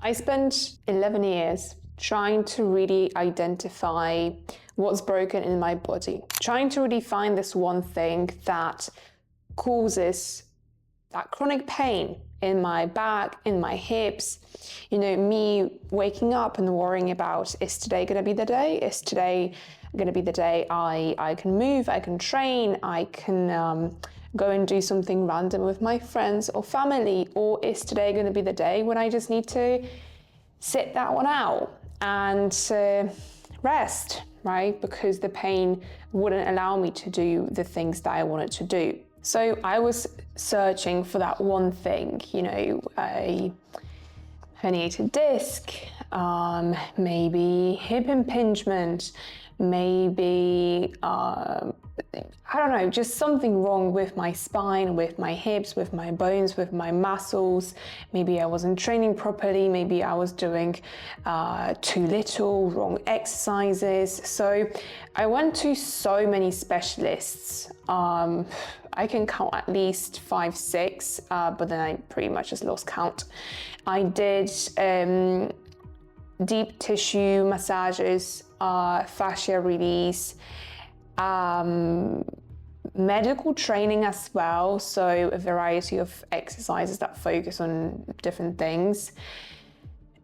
I spent 11 years trying to really identify what's broken in my body, trying to really find this one thing that causes that chronic pain in my back, in my hips. You know, me waking up and worrying about, is today going to be the day? Is today going to be the day I can move, I can train, I can go and do something random with my friends or family? Or is today going to be the day when I just need to sit that one out and rest, right? Because the pain wouldn't allow me to do the things that I wanted to do. So I was searching for that one thing, you know, a herniated disc, maybe hip impingement, maybe, I don't know, just something wrong with my spine, with my hips, with my bones, with my muscles. Maybe I wasn't training properly. Maybe I was doing too little, wrong exercises. So I went to so many specialists. I can count at least 5, 6, but then I pretty much just lost count. I did deep tissue massages, fascia release, medical training as well, so a variety of exercises that focus on different things,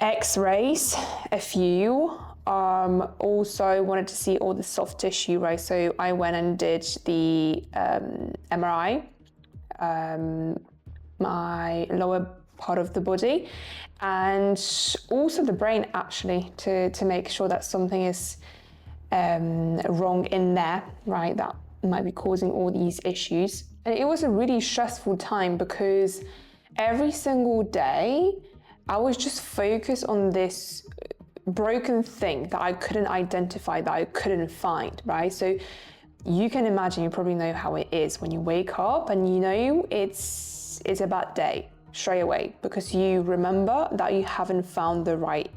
x-rays, a few, also wanted to see all the soft tissue, right? So I went and did the MRI, my lower part of the body, and also the brain, actually, to make sure that something is wrong in there, right? That might be causing all these issues. And it was a really stressful time because every single day I was just focused on this broken thing that I couldn't identify, that I couldn't find, right? So you can imagine, you probably know how it is when you wake up and you know it's a bad day straight away because you remember that you haven't found the right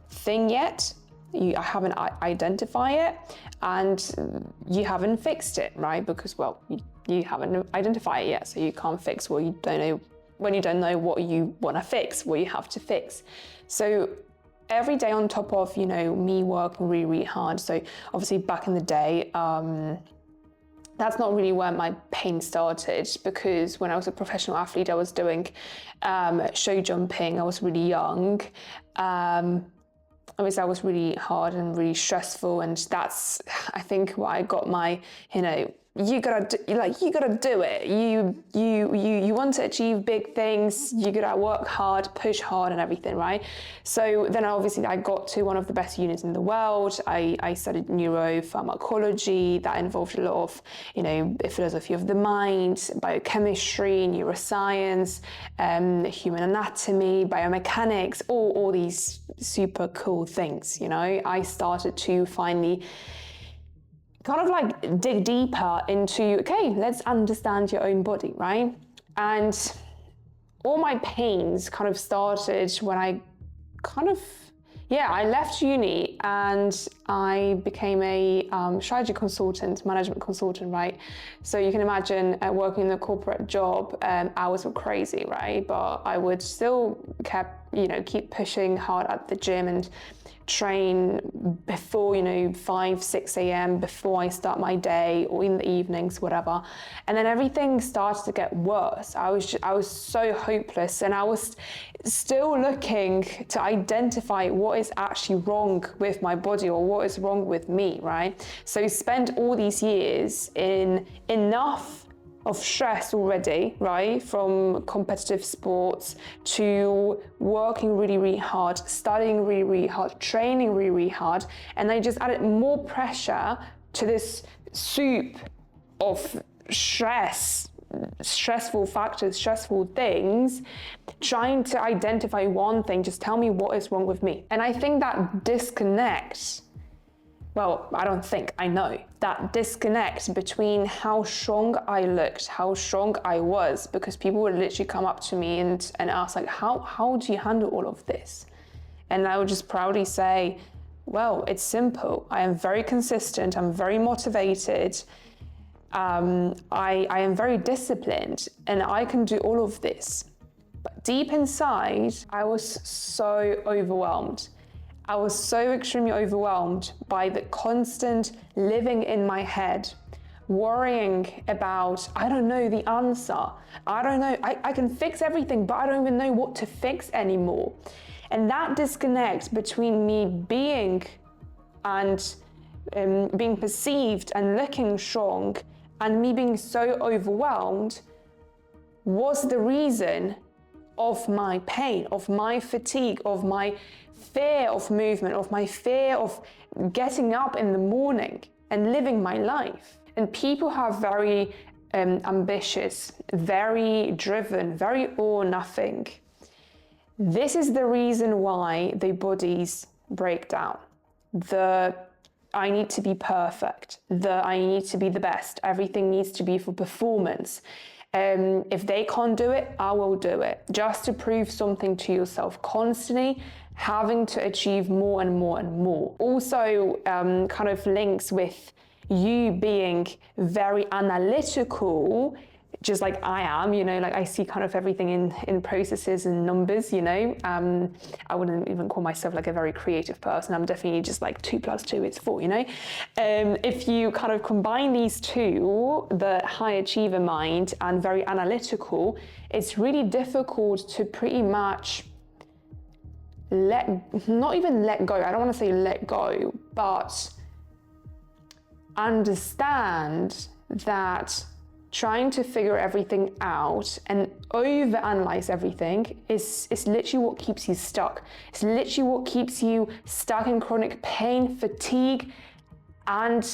thing yet. You haven't identified it and you haven't fixed it, right? Because, well, you haven't identified it yet, so you can't fix what you don't know, when you don't know what you want to fix, what you have to fix. So every day on top of, you know, me working really, really hard. So obviously back in the day, that's not really where my pain started, because when I was a professional athlete, I was doing show jumping. I was really young. Obviously, I was really hard and really stressful, and that's, I think, why I got my, you know, you gotta do it. You want to achieve big things. You gotta work hard, push hard, and everything, right? So then, obviously, I got to one of the best units in the world. I studied neuropharmacology. That involved a lot of, you know, philosophy of the mind, biochemistry, neuroscience, human anatomy, biomechanics, all these super cool things. You know, I started to finally kind of like dig deeper into, okay, let's understand your own body, right? And all my pains kind of started when I I left uni and I became a strategy consultant, management consultant, right? So you can imagine working in a corporate job, hours were crazy, right? But I would still keep pushing hard at the gym and train before, 5, 6 a.m. before I start my day, or in the evenings, whatever. And then everything started to get worse. I was so hopeless, and I was still looking to identify what is actually wrong with my body or what is wrong with me, right? So spent all these years in enough of stress already, right? From competitive sports to working really, really hard, studying really, really hard, training really, really hard. And I just added more pressure to this soup of stressful factors, stressful things, trying to identify one thing, just tell me what is wrong with me. And I think that disconnect, well, I know that disconnect between how strong I looked, how strong I was, because people would literally come up to me and ask, like, how do you handle all of this? And I would just proudly say, well, it's simple. I am very consistent. I'm very motivated. I am very disciplined, and I can do all of this. But deep inside, I was so overwhelmed. I was so extremely overwhelmed by the constant living in my head, worrying about, I don't know the answer. I don't know, I can fix everything, but I don't even know what to fix anymore. And that disconnect between me being and being perceived and looking strong and me being so overwhelmed was the reason of my pain, of my fatigue, of my fear of movement, of my fear of getting up in the morning and living my life. And people are very ambitious, very driven, very all or nothing. This is the reason why their bodies break down. I need to be perfect, I need to be the best, everything needs to be for performance. If they can't do it, I will do it. Just to prove something to yourself, constantly having to achieve more and more and more. Also kind of links with you being very analytical, just like I am, you know, like I see kind of everything in processes and numbers, you know. I wouldn't even call myself like a very creative person. I'm definitely just like 2 + 2 is 4, you know. If you kind of combine these two, the high achiever mind and very analytical, it's really difficult to pretty much not even let go. I don't want to say let go, but understand that trying to figure everything out and overanalyze everything is literally what keeps you stuck. It's literally what keeps you stuck in chronic pain, fatigue, and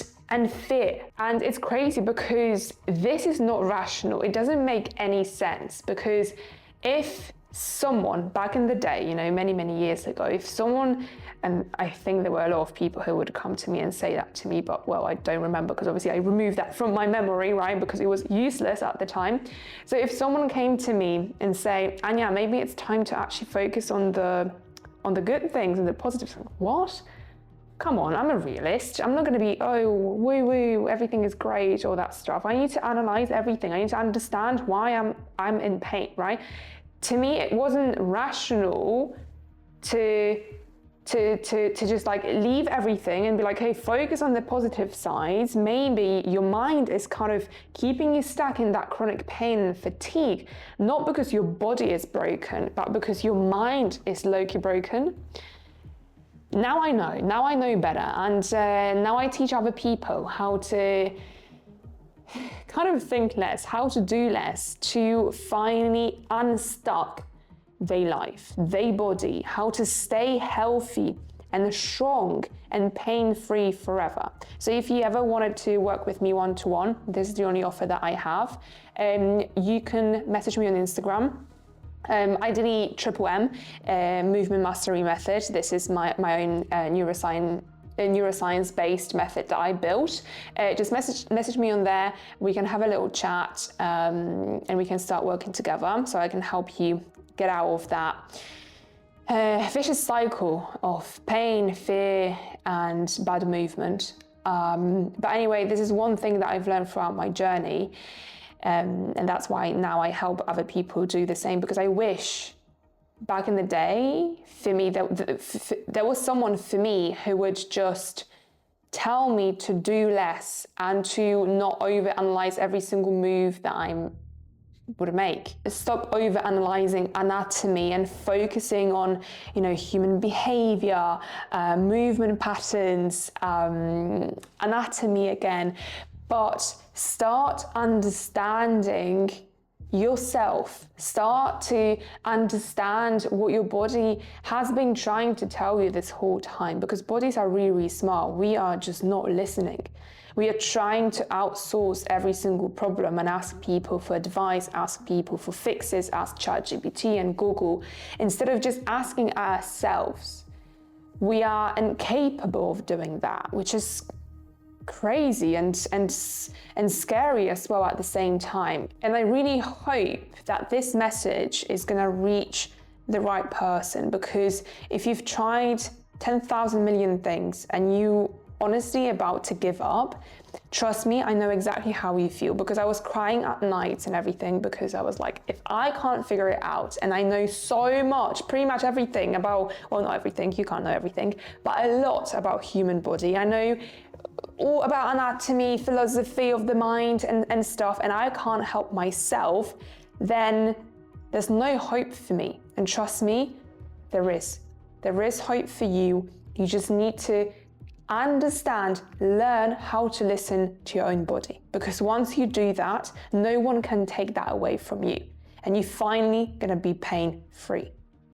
fear. And it's crazy because this is not rational. It doesn't make any sense, because if someone back in the day, you know, many, many years ago, if someone, and I think there were a lot of people who would come to me and say that to me, but well, I don't remember because obviously I removed that from my memory, right? Because it was useless at the time. So if someone came to me and say, Anya, maybe it's time to actually focus on the good things and the positives. What? Come on, I'm a realist. I'm not going to be, oh, woo woo, everything is great, all that stuff. I need to analyze everything. I need to understand why I'm in pain, right? To me, it wasn't rational to just like leave everything and be like, hey, focus on the positive sides. Maybe your mind is kind of keeping you stuck in that chronic pain and fatigue, not because your body is broken, but because your mind is low-key broken. Now I know better. And now I teach other people how to kind of think less, how to do less, to finally unstuck their life, their body, how to stay healthy and strong and pain-free forever. So if you ever wanted to work with me one-to-one, this is the only offer that I have. You can message me on Instagram. Ideally MMM, movement mastery method. This is my own neuroscience-based method that I built. Just message me on there. We can have a little chat and we can start working together, so I can help you get out of that vicious cycle of pain, fear, and bad movement. But anyway, this is one thing that I've learned throughout my journey, and that's why now I help other people do the same, because I wish back in the day, for me, there was someone for me who would just tell me to do less and to not overanalyze every single move that I would make. Stop overanalyzing anatomy and focusing on, you know, human behavior, movement patterns, anatomy again, but start understanding yourself. Start to understand what your body has been trying to tell you this whole time, because bodies are really, really smart. We are just not listening. We are trying to outsource every single problem and ask people for advice, ask people for fixes, ask ChatGPT and Google, instead of just asking ourselves. We are incapable of doing that, which is crazy and scary as well at the same time. And I really hope that this message is going to reach the right person, because if you've tried 10,000 million things and you honestly about to give up, trust me, I know exactly how you feel, because I was crying at night and everything, because I was like, if I can't figure it out, and I know so much, pretty much everything about, well, not everything, you can't know everything, but a lot about human body. I know all about anatomy, philosophy of the mind and stuff, and I can't help myself, then there's no hope for me. And trust me, there is. There is hope for you. You just need to understand, learn how to listen to your own body. Because once you do that, no one can take that away from you. And you're finally gonna be pain-free.